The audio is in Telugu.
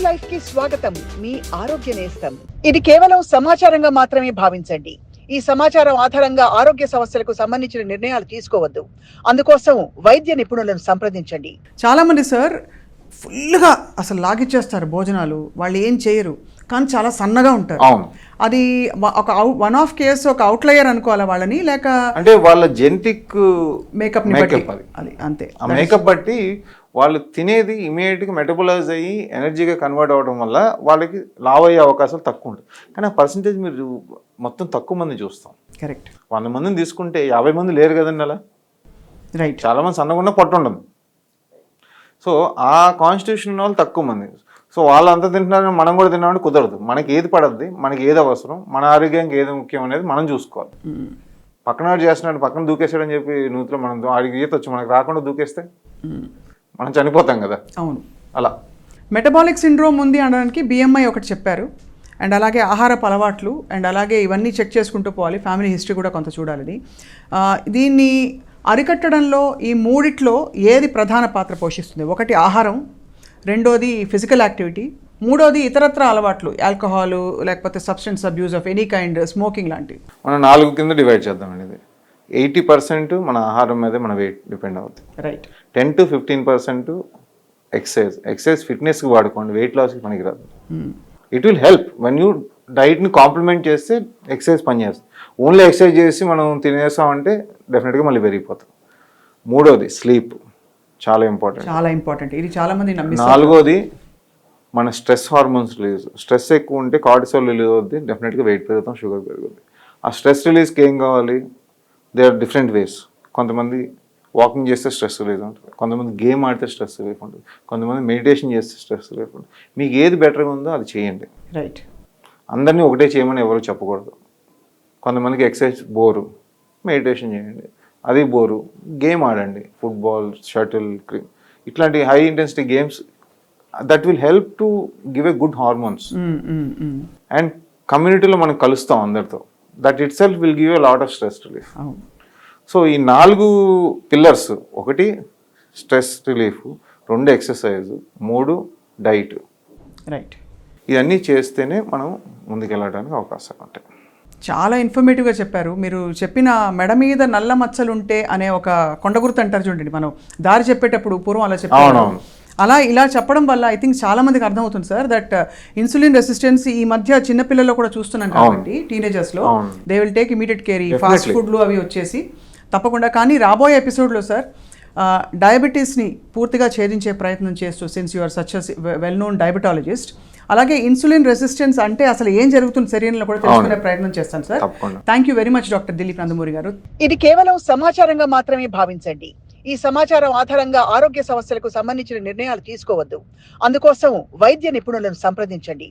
లైఫ్ కి స్వాగతం. మీ ఆరోగ్య నేస్తం. ఇది కేవలం సమాచారంగా మాత్రమే భావించండి. ఈ సమాచారం ఆధారంగా ఆరోగ్య సమస్యలకు సంబంధించిన నిర్ణయాలు తీసుకోవద్దు. అందుకోసం వైద్య నిపుణులను సంప్రదించండి. చాలా మంది సార్ ఫుల్గా అసలు లాగిచ్చేస్తారు భోజనాలు, వాళ్ళు ఏం చేయరు కానీ చాలా సన్నగా ఉంటారు. అవును, అది ఒక వన్ ఆఫ్ కేసు, ఒక అవుట్లయర్ అనుకోవాలా వాళ్ళని, లేక అంటే వాళ్ళ జెనెటిక్ మేకప్ అది అంతే. ఆ మేకప్ బట్టి వాళ్ళు తినేది ఇమీడియట్గా మెటబలైజ్ అయ్యి ఎనర్జీగా కన్వర్ట్ అవ్వడం వల్ల వాళ్ళకి లావ్ అయ్యే అవకాశాలు తక్కువ ఉంటుంది. కానీ ఆ పర్సంటేజ్ మీరు మొత్తం తక్కువ మంది చూస్తాం. కరెక్ట్. 100 మందిని తీసుకుంటే 50 మంది లేరు కదండి అలా. రైట్. చాలా మంది సన్నగా ఉన్న పొట్ట ఉండదు. సో ఆ కాన్స్టిట్యూషన్ వాళ్ళు తక్కువ మంది. సో వాళ్ళు అంతా తింటున్నారని మనం కూడా తిన్నామంటే కుదరదు. మనకి ఏది పడద్ది, మనకి ఏది అవసరం, మన ఆరోగ్యానికి ఏది ముఖ్యం అనేది మనం చూసుకోవాలి. పక్కన చేస్తున్నాడు, పక్కన దూకేసాడని చెప్పి నూతిలో మనం ఆడికి ఈత వచ్చి మనకు రాకుండా దూకేస్తే మనం చనిపోతాం కదా. అవును. అలా మెటబాలిక్ సిండ్రోమ్ ఉంది అనడానికి BMI ఒకటి చెప్పారు. అండ్ అలాగే ఆహారపు అలవాట్లు, అండ్ అలాగే ఇవన్నీ చెక్ చేసుకుంటూ పోవాలి. ఫ్యామిలీ హిస్టరీ కూడా కొంత చూడాలి. దీన్ని అరికట్టడంలో ఈ మూడిట్లో ఏది ప్రధాన పాత్ర పోషిస్తుంది? ఒకటి ఆహారం, రెండోది ఫిజికల్ యాక్టివిటీ, మూడోది ఇతరత్ర అలవాట్లు, ఆల్కహాల్ లేకపోతే substance abuse of any kind, smoking లాంటివి. మనం 4 కింద డివైడ్ చేద్దామండి. ఇది 80% మన ఆహారం మీదే మన వెయిట్ డిపెండ్ అవుతుంది. రైట్. 10 to 15% ఎక్సర్సైజ్ ఫిట్నెస్కి వాడుకోండి, వెయిట్ లాస్కి పనికిరాదు. It will help when you డైట్ని కాంప్లిమెంట్ చేస్తే ఎక్సర్సైజ్ పనిచేస్తుంది. ఓన్లీ ఎక్సర్సైజ్ చేసి మనం తినేసామంటే డెఫినెట్గా మళ్ళీ పెరిగిపోతాం. మూడోది స్లీప్, చాలా ఇంపార్టెంట్. ఇది చాలా మంది నమ్మిస్తారు. నాలుగోది మన స్ట్రెస్ హార్మోన్స్ రిలీజ్. స్ట్రెస్ ఎక్కువ ఉంటే కార్టిసోల్ రిలీజ్ అవుద్ది, డెఫినెట్గా వెయిట్ పెరుగుతాం, షుగర్ పెరుగుద్ది. ఆ స్ట్రెస్ రిలీజ్కి ఏం కావాలి? They are different ways. కొంతమంది వాకింగ్ చేస్తే స్ట్రెస్ రిలీజ్ ఉంటుంది, కొంతమంది గేమ్ ఆడితే స్ట్రెస్ రిలీఫ్ ఉంటుంది, కొంతమంది మెడిటేషన్ చేస్తే స్ట్రెస్ రిలీఫ్ ఉంటుంది. మీకు ఏది బెటర్గా ఉందో అది చేయండి. రైట్. అందరినీ ఒకటే చేయమని ఎవరు చెప్పకూడదు. కొంతమందికి ఎక్సర్సైజ్ బోరు, మెడిటేషన్ చేయండి. అది బోరు, గేమ్ ఆడండి, ఫుట్బాల్, షటిల్, ఇట్లాంటి high intensity games. That will help to give a good hormones. And కమ్యూనిటీలో మనం కలుస్తాం అందరితో. That it self will give a lot of stress relief. So ఈ 4 పిల్లర్స్, ఒకటి stress relief, 2 exercise, 3 diet. Right. ఇవన్నీ చేస్తేనే మనం ముందుకెళ్ళడానికి అవకాశాలు ఉంటాయి. చాలా ఇన్ఫర్మేటివ్గా చెప్పారు. మీరు చెప్పిన మెడ మీద నల్ల మచ్చలుంటే అనే ఒక కొండగుర్తు అంటారు చూడండి, మనం దారి చెప్పేటప్పుడు పూర్వం అలా చెప్పారు. అలా ఇలా చెప్పడం వల్ల ఐ థింక్ చాలా మందికి అర్థమవుతుంది సార్ దట్ ఇన్సులిన్ రెసిస్టెన్స్ ఈ మధ్య చిన్నపిల్లల్లో కూడా చూస్తున్నాం కాబట్టి, టీనేజర్స్లో they will take immediate care. ఈ ఫాస్ట్ ఫుడ్లు అవి వచ్చేసి తప్పకుండా. కానీ రాబోయే ఎపిసోడ్లో సార్ డయాబెటీస్ని పూర్తిగా ఛేదించే ప్రయత్నం చేస్తూ, since you are such well known diabetologist, అలాగే ఇన్సులిన్ రెసిస్టెన్స్ అంటే అసలు ఏం జరుగుతుంది శరీరంలో కూడా తెలుసుకునే ప్రయత్నం చేస్తాను sir. Thank you very much doctor Dilip Nandamuri గారు. ఇది కేవలం సమాచారంగా మాత్రమే భావించండి. ఈ సమాచారం ఆధారంగా ఆరోగ్య సమస్యలకు సంబంధించిన నిర్ణయాలు తీసుకోవద్దు. అందుకోసం వైద్య నిపుణులను సంప్రదించండి.